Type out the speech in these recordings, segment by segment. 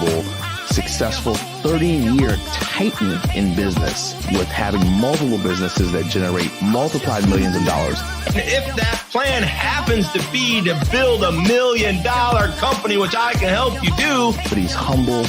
global, successful 30-year titan in business with having multiple businesses that generate multiplied millions of dollars. And if that plan happens to be to build $1 million company, which I can help you do. But he's humble.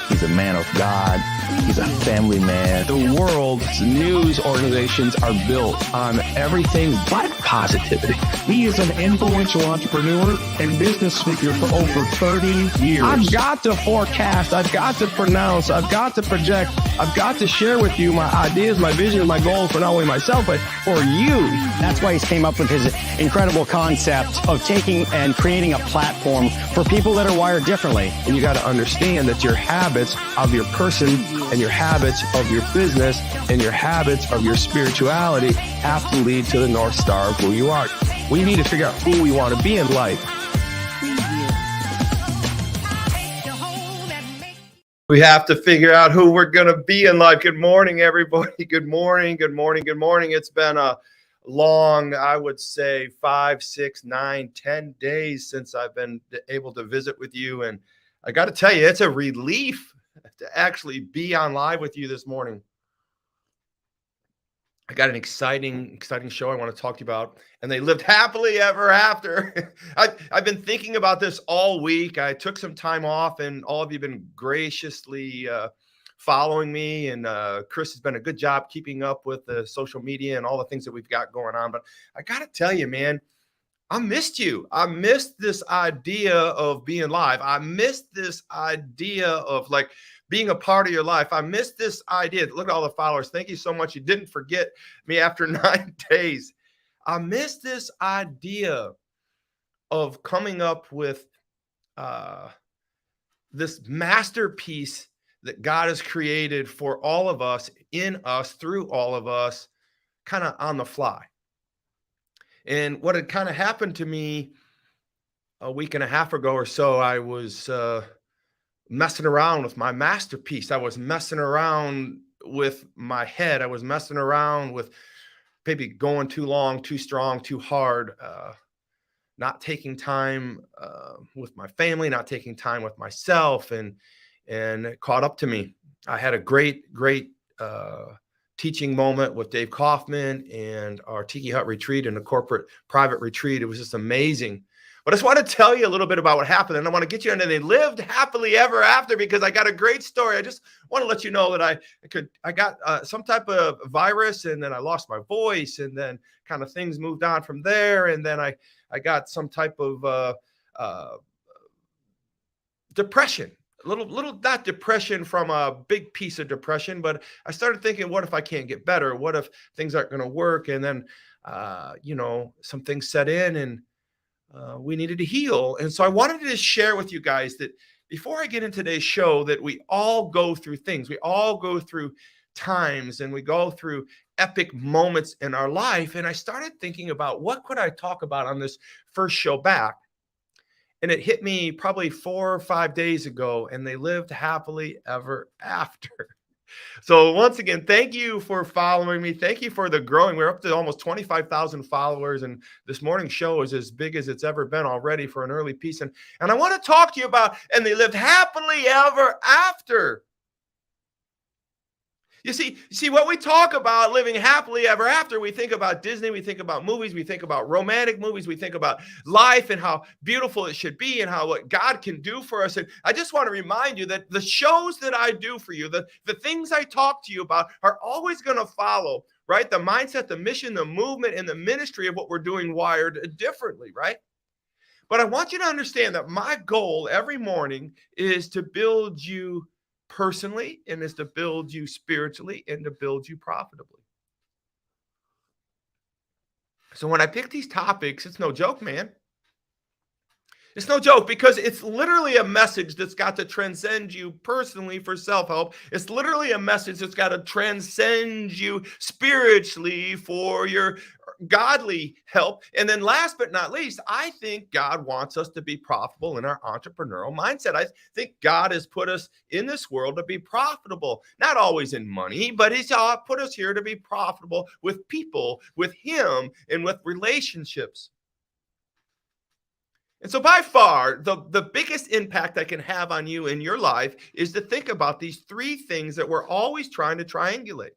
He's a man of God. He's a family man. The world's news organizations are built on everything but positivity. He is an influential entrepreneur and business speaker for over 30 years. I've got to forecast. I've got to pronounce. I've got to project. I've got to share with you my ideas, my vision, my goals for not only myself, but for you. That's why he came up with his incredible concept of taking and creating a platform for people that are wired differently. And you got to understand that your habits of your person and your habits of your business and your habits of your spirituality have to lead to the North Star of who you are. We need to figure out who we want to be in life. We have to figure out who we're going to be in life. Good morning, everybody. Good morning. Good morning. Good morning. It's been a long, I would say 5, 6, 9, 10 days since I've been able to visit with you. And I got to tell you, it's a relief to actually be on live with you this morning. I got an exciting show I want to talk to you about, and they lived happily ever after. I've been thinking about this all week. I took some time off, and all of you have been graciously following me, and Chris has been a good job keeping up with the social media and all the things that we've got going on. But I got to tell you, man, I missed you. I missed this idea of being live. I missed this idea of like being a part of your life. I missed this idea. Look at all the followers. Thank you so much. You didn't forget me after 9 days. I missed this idea of coming up with this masterpiece that God has created for all of us, in us, through all of us, kind of on the fly. And what had kind of happened to me a week and a half ago or so, I was messing around with my masterpiece. I was messing around with my head. I was messing around with maybe going too long, too strong, too hard, not taking time with my family, not taking time with myself, and it caught up to me. I had a great teaching moment with Dave Kaufman and our Tiki Hut retreat and a corporate private retreat. It was just amazing. But I just want to tell you a little bit about what happened, and I want to get you into they lived happily ever after, because I got a great story. I just want to let you know that I got some type of virus, and then I lost my voice, and then kind of things moved on from there, and then I got some type of depression. Little not depression from a big piece of depression, but I started thinking, what if I can't get better? What if things aren't going to work? And then, some things set in, and we needed to heal. And so I wanted to share with you guys that before I get into today's show, that we all go through things. We all go through times, and we go through epic moments in our life. And I started thinking about what could I talk about on this first show back? And it hit me probably 4 or 5 days ago, and they lived happily ever after. So once again, thank you for following me. Thank you for the growing. We're up to almost 25,000 followers, and this morning's show is as big as it's ever been already for an early piece. And I want to talk to you about, and they lived happily ever after. You see, what we talk about living happily ever after, we think about Disney, we think about movies, we think about romantic movies, we think about life and how beautiful it should be and how what God can do for us. And I just want to remind you that the shows that I do for you, the things I talk to you about are always going to follow, right? The mindset, the mission, the movement, and the ministry of what we're doing wired differently, right? But I want you to understand that my goal every morning is to build you personally, and is to build you spiritually, and to build you profitably. So when I pick these topics, it's no joke, man. It's no joke, because it's literally a message that's got to transcend you personally for self-help. It's literally a message that's got to transcend you spiritually for your godly help. And then last but not least, I think God wants us to be profitable in our entrepreneurial mindset. I think God has put us in this world to be profitable, not always in money, but he's put us here to be profitable with people, with him, and with relationships. And so by far, the biggest impact I can have on you in your life is to think about these three things that we're always trying to triangulate.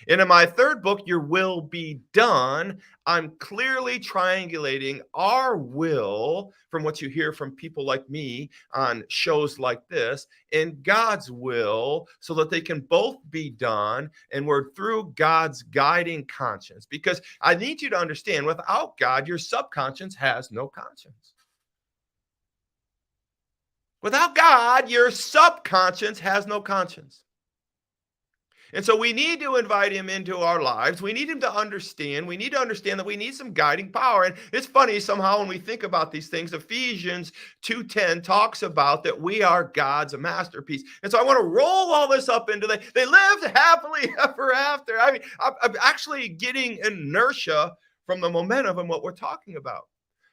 And in my third book, Your Will Be Done, I'm clearly triangulating our will from what you hear from people like me on shows like this and God's will so that they can both be done. And we're through God's guiding conscience. Because I need you to understand, without God, your subconscious has no conscience. Without God, your subconscious has no conscience. And so we need to invite him into our lives. We need him to understand. We need to understand that we need some guiding power. And it's funny somehow when we think about these things, Ephesians 2:10 talks about that we are God's masterpiece. And so I want to roll all this up into they lived happily ever after. I mean, I'm actually getting inertia from the momentum and what we're talking about.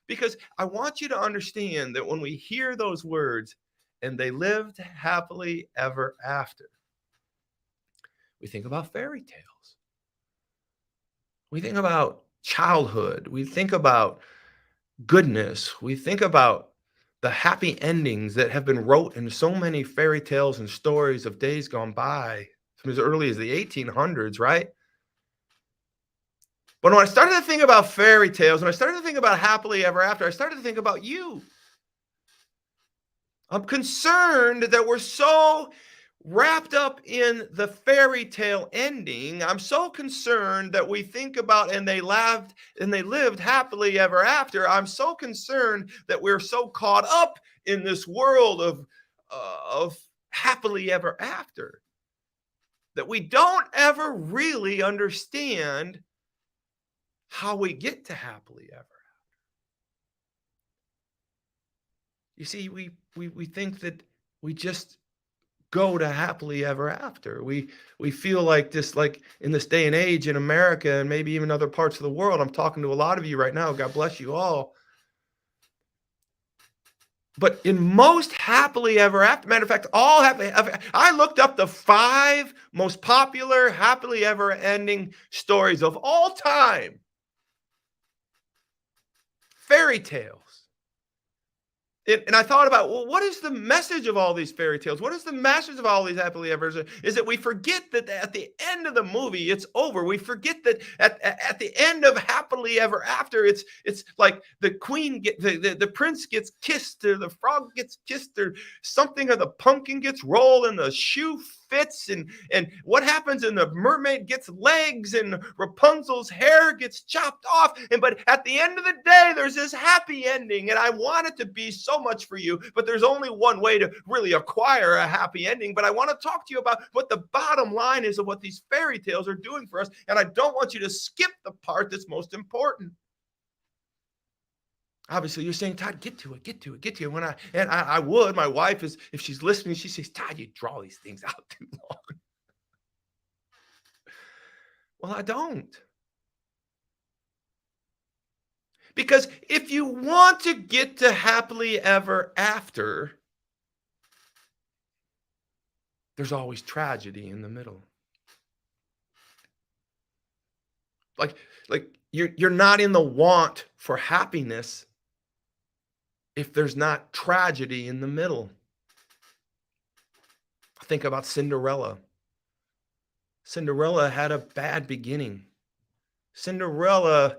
Because I want you to understand that when we hear those words, and they lived happily ever after, we think about fairy tales. We think about childhood. We think about goodness. We think about the happy endings that have been wrote in so many fairy tales and stories of days gone by from as early as the 1800s, right? But when I started to think about fairy tales and I started to think about happily ever after, I started to think about you. I'm concerned that we're so wrapped up in the fairy tale ending. I'm so concerned that we think about and they laughed and they lived happily ever after. I'm so concerned that we're so caught up in this world of happily ever after that we don't ever really understand how we get to happily ever after. You see, we think that we just go to happily ever after. We feel like this, like in this day and age in America and maybe even other parts of the world. I'm talking to a lot of you right now. God bless you all. But in most happily ever after, matter of fact, all happily, I looked up the 5 most popular happily ever ending stories of all time. Fairy tales. And I thought about, well, what is the message of all these fairy tales? What is the message of all these happily ever? Is that we forget that at the end of the movie, it's over. We forget that at the end of happily ever after, it's like the queen, the prince gets kissed, or the frog gets kissed, or something, or the pumpkin gets rolled, and the shoe fits, and what happens, and the mermaid gets legs, and Rapunzel's hair gets chopped off, but at the end of the day there's this happy ending, and I want it to be so much for you, but there's only one way to really acquire a happy ending. But I want to talk to you about what the bottom line is of what these fairy tales are doing for us, and I don't want you to skip the part that's most important. Obviously, you're saying, Todd, get to it. When I would, my wife is, if she's listening, she says, Todd, you draw these things out too long. Well, I don't. Because if you want to get to happily ever after, there's always tragedy in the middle. Like you're not in the want for happiness if there's not tragedy in the middle. Think about Cinderella. Cinderella had a bad beginning. Cinderella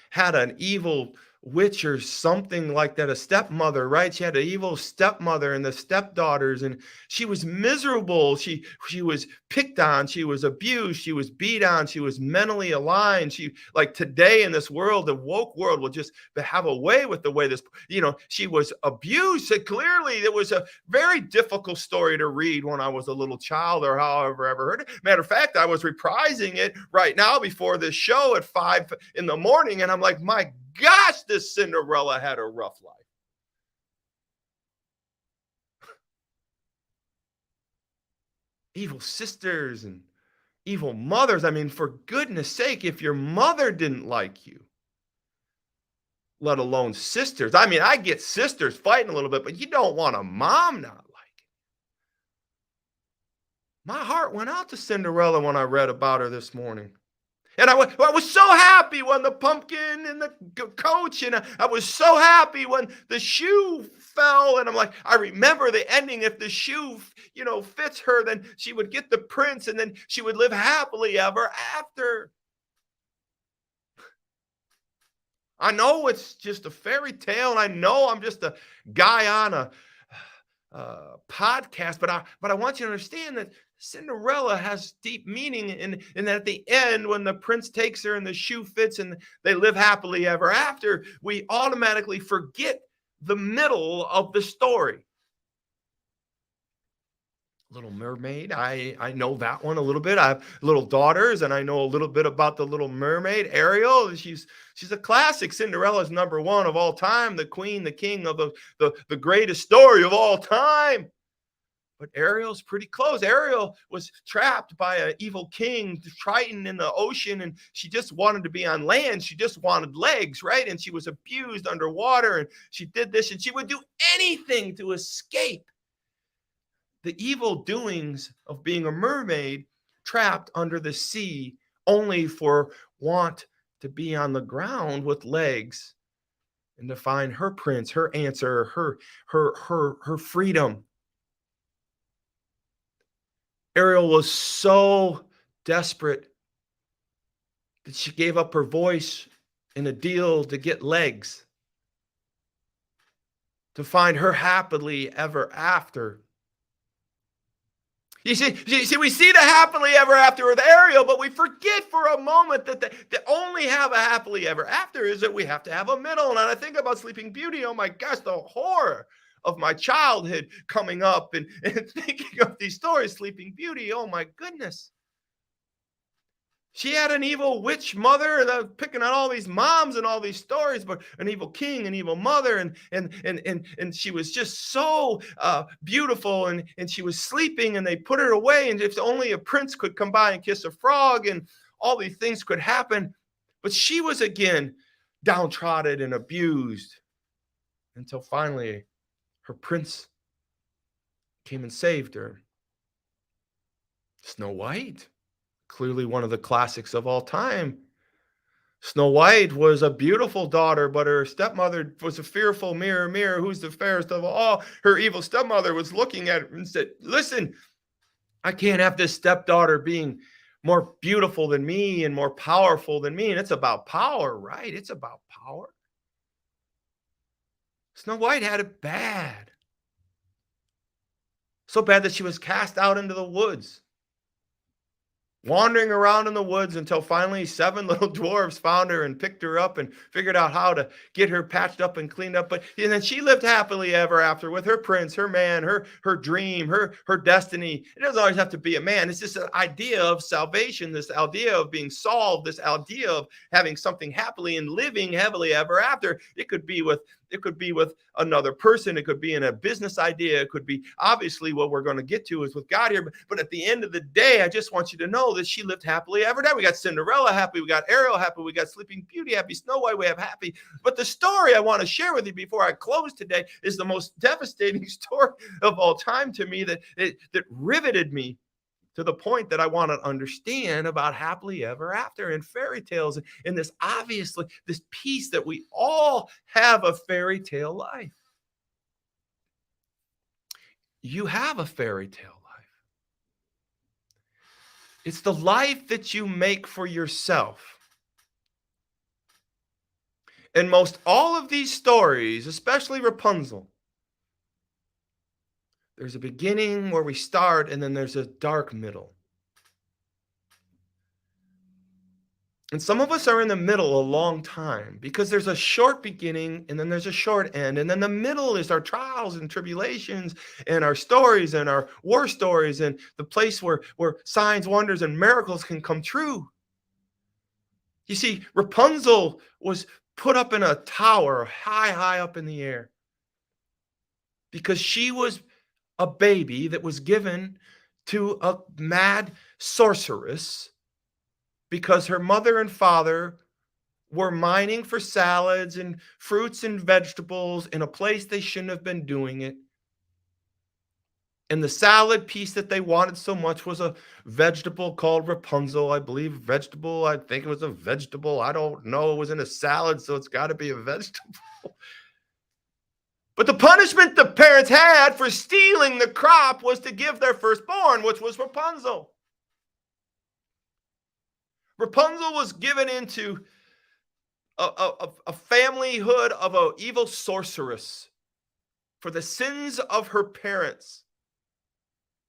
had an evil witch or something like that, a stepmother, right? She had an evil stepmother and the stepdaughters, and she was miserable. She was picked on, she was abused, she was beat on, she was mentally aligned. She, like today in this world, the woke world will just have a way with the way this, she was abused. So clearly it was a very difficult story to read when I was a little child, or however I ever heard it. Matter of fact, I was reprising it right now before this show at 5 in the morning, and I'm like, my gosh, this Cinderella had a rough life. Evil sisters and evil mothers. I mean, for goodness sake, if your mother didn't like you, let alone sisters. I mean, I get sisters fighting a little bit, but you don't want a mom not like it. My heart went out to Cinderella when I read about her this morning. And I was so happy when the pumpkin and the coach, and I was so happy when the shoe fell. And I'm like, I remember the ending. If the shoe, fits her, then she would get the prince, and then she would live happily ever after. I know it's just a fairy tale, and I know I'm just a guy on a podcast, but I want you to understand that Cinderella has deep meaning, and that at the end, when the prince takes her and the shoe fits and they live happily ever after, we automatically forget the middle of the story. Little Mermaid, I know that one a little bit. I have little daughters, and I know a little bit about the Little Mermaid. Ariel, she's a classic. Cinderella's number one of all time, the queen, the king of the greatest story of all time. But Ariel's pretty close. Ariel was trapped by an evil king, Triton, in the ocean, and she just wanted to be on land. She just wanted legs, right? And she was abused underwater, and she did this, and she would do anything to escape the evil doings of being a mermaid trapped under the sea, only for want to be on the ground with legs and to find her prince, her answer, her freedom. Ariel was so desperate that she gave up her voice in a deal to get legs, to find her happily ever after. You see, we see the happily ever after with Ariel, but we forget for a moment that the only have a happily ever after is that we have to have a middle. And I think about Sleeping Beauty. Oh my gosh, the horror of my childhood coming up and thinking of these stories. Sleeping Beauty, oh my goodness. She had an evil witch mother, and I was picking on all these moms and all these stories, but an evil king, an evil mother, and she was just so beautiful, and she was sleeping, and they put her away, and if only a prince could come by and kiss a frog, and all these things could happen. But she was again downtrodden and abused until finally her prince came and saved her. Snow White. Clearly one of the classics of all time. Snow White was a beautiful daughter, but her stepmother was a fearful mirror, mirror, who's the fairest of all. Her evil stepmother was looking at her and said, listen, I can't have this stepdaughter being more beautiful than me and more powerful than me. And it's about power, right? It's about power. Snow White had it bad. So bad that she was cast out into the woods, wandering around in the woods until finally 7 little dwarves found her and picked her up and figured out how to get her patched up and cleaned up. And then she lived happily ever after with her prince, her man, her dream, her destiny. It doesn't always have to be a man. It's just an idea of salvation, this idea of being solved, this idea of having something happily and living happily ever after. It could be with another person. It could be in a business idea. It could be, obviously, what we're going to get to is with God here. But at the end of the day, I just want you to know that she lived happily ever after. We got Cinderella happy. We got Ariel happy. We got Sleeping Beauty happy. Snow White we have happy. But the story I want to share with you before I close today is the most devastating story of all time to me that riveted me to the point that I want to understand about happily ever after and fairy tales and this, obviously, this piece that we all have a fairy tale life. You have a fairy tale life. It's the life that you make for yourself. And most all of these stories, especially Rapunzel, there's a beginning where we start, and then there's a dark middle. And some of us are in the middle a long time because there's a short beginning and then there's a short end. And then the middle is our trials and tribulations and our stories and our war stories and the place where signs, wonders, and miracles can come true. You see, Rapunzel was put up in a tower high, high up in the air because she was a baby that was given to a mad sorceress because her mother and father were mining for salads and fruits and vegetables in a place they shouldn't have been doing it. And the salad piece that they wanted so much was a vegetable called Rapunzel. I believe vegetable. I think it was a vegetable. I don't know. It was in a salad, so it's got to be a vegetable. But the punishment the parents had for stealing the crop was to give their firstborn, which was Rapunzel. Rapunzel was given into a familyhood of an evil sorceress for the sins of her parents.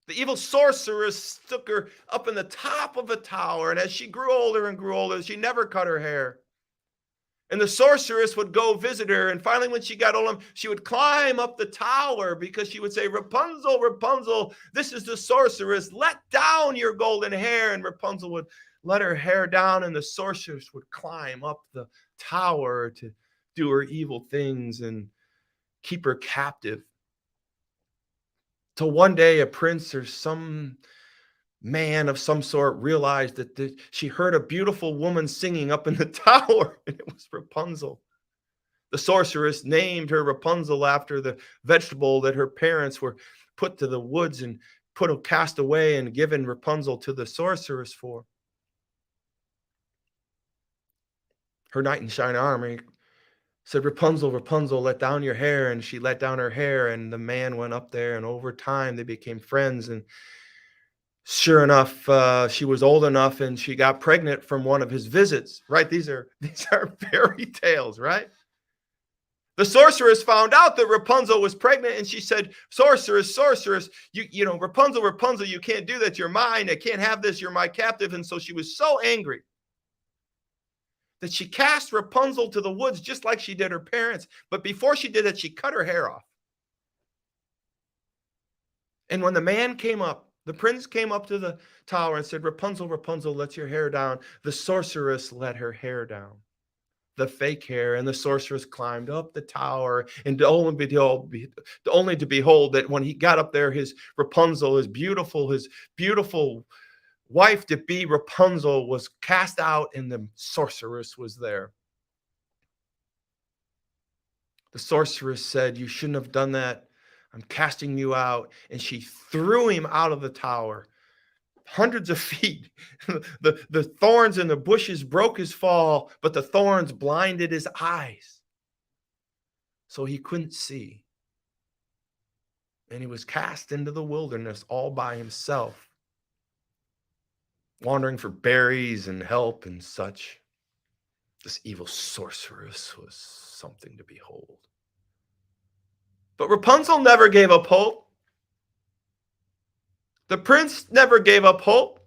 The evil sorceress took her up in the top of a tower, and as she grew older and grew older, she never cut her hair. And the sorceress would go visit her, and finally when she got old, she would climb up the tower because she would say, Rapunzel, Rapunzel, this is the sorceress, let down your golden hair. And Rapunzel would let her hair down, and the sorceress would climb up the tower to do her evil things and keep her captive. Till one day a prince or some man of some sort realized that she heard a beautiful woman singing up in the tower, and it was Rapunzel. The sorceress named her Rapunzel after the vegetable that her parents were put to the woods and cast away and given Rapunzel to the sorceress for. Her knight in shining armor said, Rapunzel, Rapunzel, let down your hair. And she let down her hair, and the man went up there, and over time they became friends. And sure enough, she was old enough and she got pregnant from one of his visits, right? These are fairy tales, right? The sorceress found out that Rapunzel was pregnant, and she said, sorceress, sorceress, you know, Rapunzel, Rapunzel, you can't do that. You're mine. I can't have this. You're my captive. And so she was so angry that she cast Rapunzel to the woods just like she did her parents. But before she did it, she cut her hair off. And when the man came up, the prince came up to the tower and said, Rapunzel, Rapunzel, let your hair down. The sorceress let her hair down, the fake hair, and the sorceress climbed up the tower, and only to behold that when he got up there, his Rapunzel, his beautiful wife-to-be Rapunzel was cast out, and the sorceress was there. The sorceress said, you shouldn't have done that. I'm casting you out. And she threw him out of the tower, hundreds of feet. The thorns and the bushes broke his fall, but the thorns blinded his eyes, so he couldn't see. And he was cast into the wilderness all by himself, wandering for berries and help and such. This evil sorceress was something to behold. But Rapunzel never gave up hope. The prince never gave up hope.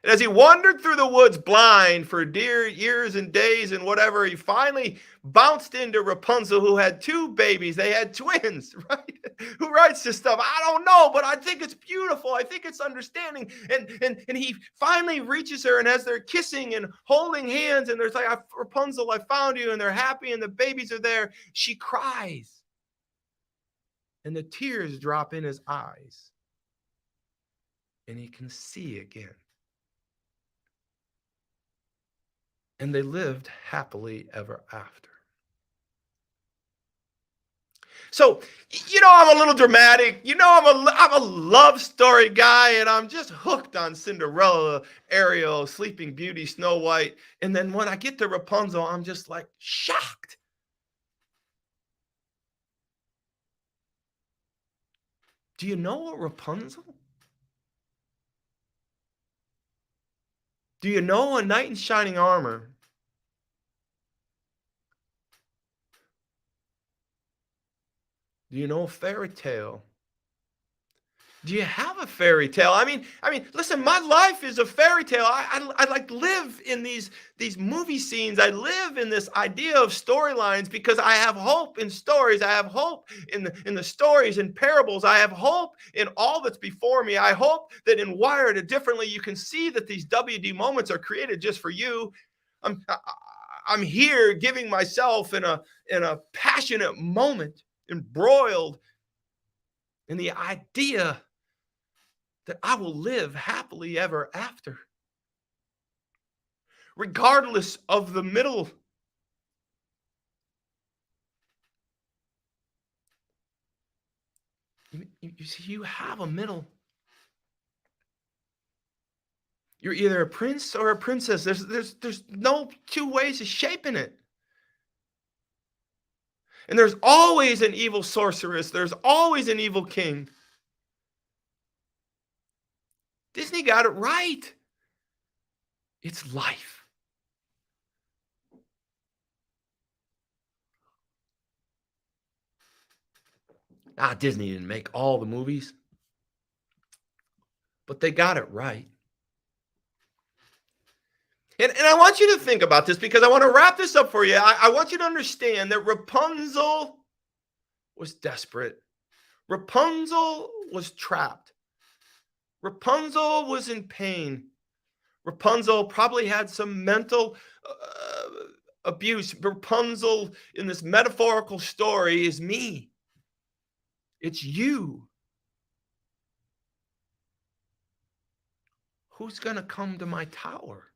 And as he wandered through the woods blind for years and days and whatever, he finally bounced into Rapunzel, who had two babies. They had twins, right? Who writes this stuff? I don't know, but I think it's beautiful. I think it's understanding. And he finally reaches her, and as they're kissing and holding hands, and there's like, Rapunzel, I found you, and they're happy, and the babies are there, she cries. And the tears drop in his eyes, and he can see again. And they lived happily ever after. So, you know, I'm a little dramatic. You know, I'm a love story guy, and I'm just hooked on Cinderella, Ariel, Sleeping Beauty, Snow White. And then when I get to Rapunzel, I'm just like shocked. Do you know a Rapunzel? Do you know a knight in shining armor? Do you know a fairy tale? Do you have a fairy tale? I mean, listen, my life is a fairy tale. I like live in these movie scenes. I live in this idea of storylines because I have hope in stories. I have hope in the stories and parables. I have hope in all that's before me. I hope that in Wired It Differently, you can see that these WD moments are created just for you. I'm here giving myself in a passionate moment, embroiled in the idea that I will live happily ever after, regardless of the middle. You see, you have a middle. You're either a prince or a princess. There's no two ways of shaping it. And there's always an evil sorceress. There's always an evil king. Disney got it right. It's life. Disney didn't make all the movies, but they got it right. And I want you to think about this because I want to wrap this up for you. I want you to understand that Rapunzel was desperate. Rapunzel was trapped. Rapunzel was in pain. Rapunzel probably had some mental abuse. Rapunzel in this metaphorical story is me. It's you. Who's going to come to my tower?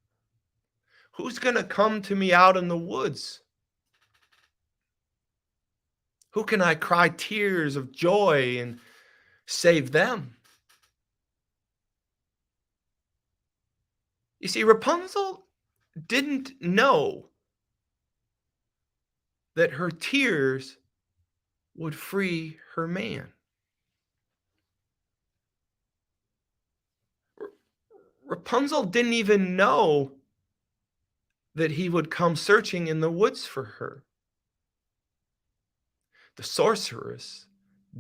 Who's going to come to me out in the woods? Who can I cry tears of joy and save them? You see, Rapunzel didn't know that her tears would free her man. Rapunzel didn't even know that he would come searching in the woods for her. The sorceress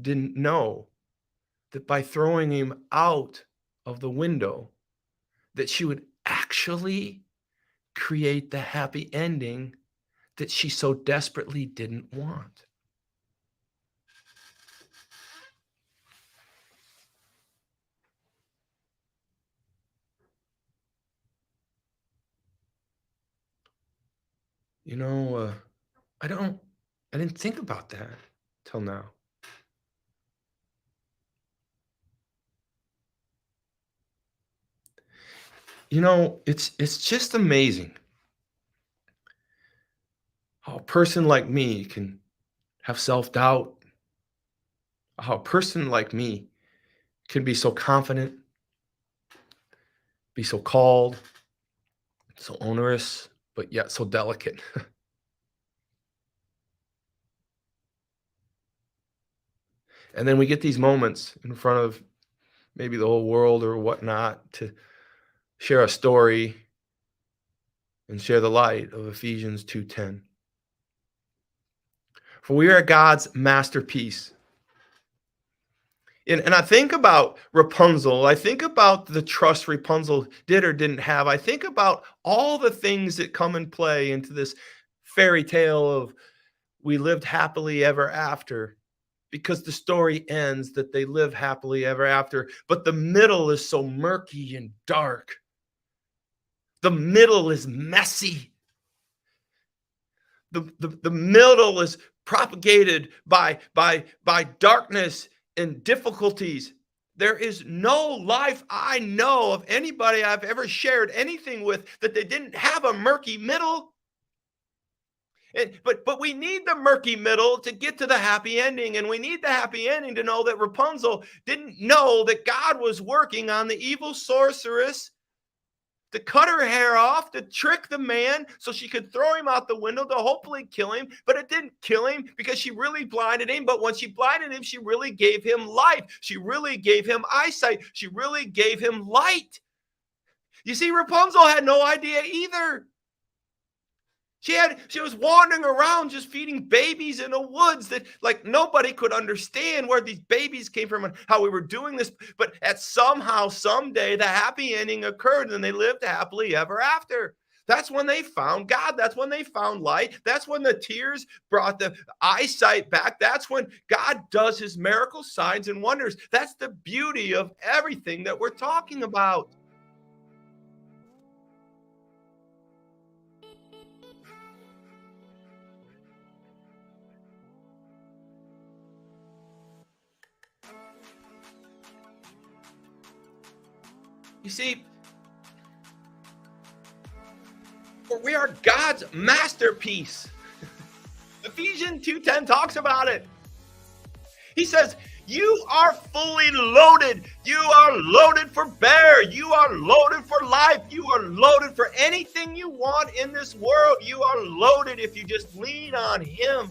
didn't know that by throwing him out of the window, that she would actually create the happy ending that she so desperately didn't want. You know, I didn't think about that till now. You know, it's just amazing how a person like me can have self-doubt, how a person like me can be so confident, be so called, so onerous, but yet so delicate. And then we get these moments in front of maybe the whole world or whatnot to share a story and share the light of Ephesians 2:10. For we are God's masterpiece. And I think about Rapunzel. I think about the trust Rapunzel did or didn't have. I think about all the things that come and play into this fairy tale of we lived happily ever after, because the story ends that they live happily ever after. But the middle is so murky and dark. The middle is messy. The middle is propagated by darkness and difficulties. There is no life I know of anybody I've ever shared anything with that they didn't have a murky middle. But we need the murky middle to get to the happy ending. And we need the happy ending to know that Rapunzel didn't know that God was working on the evil sorceress to cut her hair off, to trick the man so she could throw him out the window to hopefully kill him. But it didn't kill him because she really blinded him. But when she blinded him, she really gave him life. She really gave him eyesight. She really gave him light. You see, Rapunzel had no idea either. She was wandering around just feeding babies in the woods that like nobody could understand where these babies came from and how we were doing this. But someday, the happy ending occurred and they lived happily ever after. That's when they found God. That's when they found light. That's when the tears brought the eyesight back. That's when God does his miracle signs and wonders. That's the beauty of everything that we're talking about. You see, for we are God's masterpiece. Ephesians 2:10 talks about it. He says, You are fully loaded. You are loaded for bear. You are loaded for life. You are loaded for anything you want in this world. You are loaded if you just lean on him.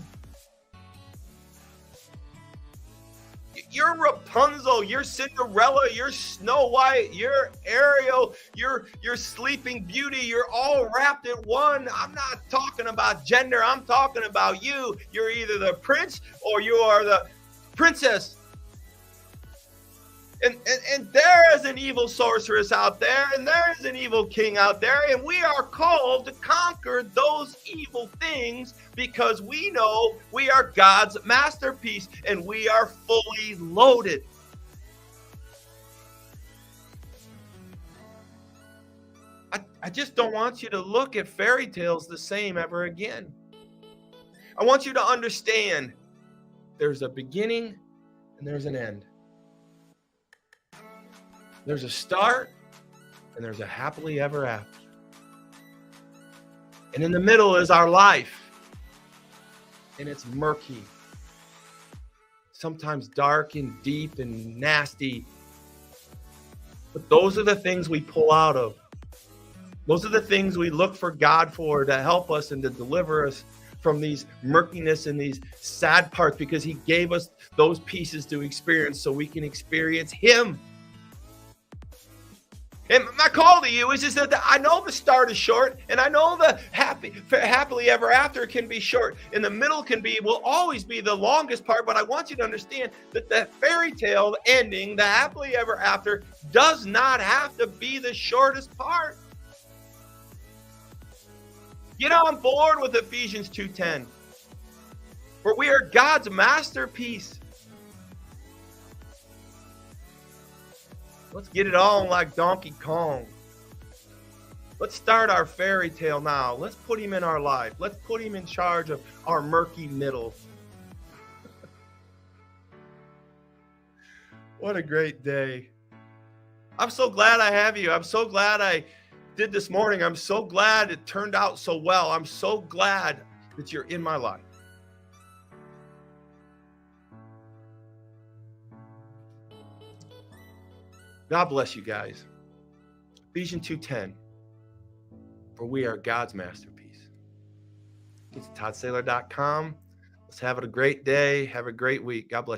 You're Rapunzel, you're Cinderella, you're Snow White, you're Ariel, you're Sleeping Beauty. You're all wrapped in one. I'm not talking about gender. I'm talking about you. You're either the prince or you are the princess. And there is an evil sorceress out there, and there is an evil king out there, and we are called to conquer those evil things because we know we are God's masterpiece and we are fully loaded. I just don't want you to look at fairy tales the same ever again. I want you to understand there's a beginning and there's an end. There's a start and there's a happily ever after. And in the middle is our life. And it's murky. Sometimes dark and deep and nasty. But those are the things we pull out of. Those are the things we look for God for to help us and to deliver us from these murkiness and these sad parts, because he gave us those pieces to experience so we can experience him. And my call to you is just that I know the start is short, and I know the happily ever after can be short, and the middle will always be the longest part. But I want you to understand that the fairy tale ending, the happily ever after, does not have to be the shortest part. Get on board with Ephesians 2:10, for we are God's masterpiece. Let's get it on like Donkey Kong. Let's start our fairy tale now. Let's put him in our life. Let's put him in charge of our murky middle. What a great day. I'm so glad I have you. I'm so glad I did this morning. I'm so glad it turned out so well. I'm so glad that you're in my life. God bless you guys. Ephesians 2:10. For we are God's masterpiece. Get to toddsaylor.com. Let's have it a great day. Have a great week. God bless.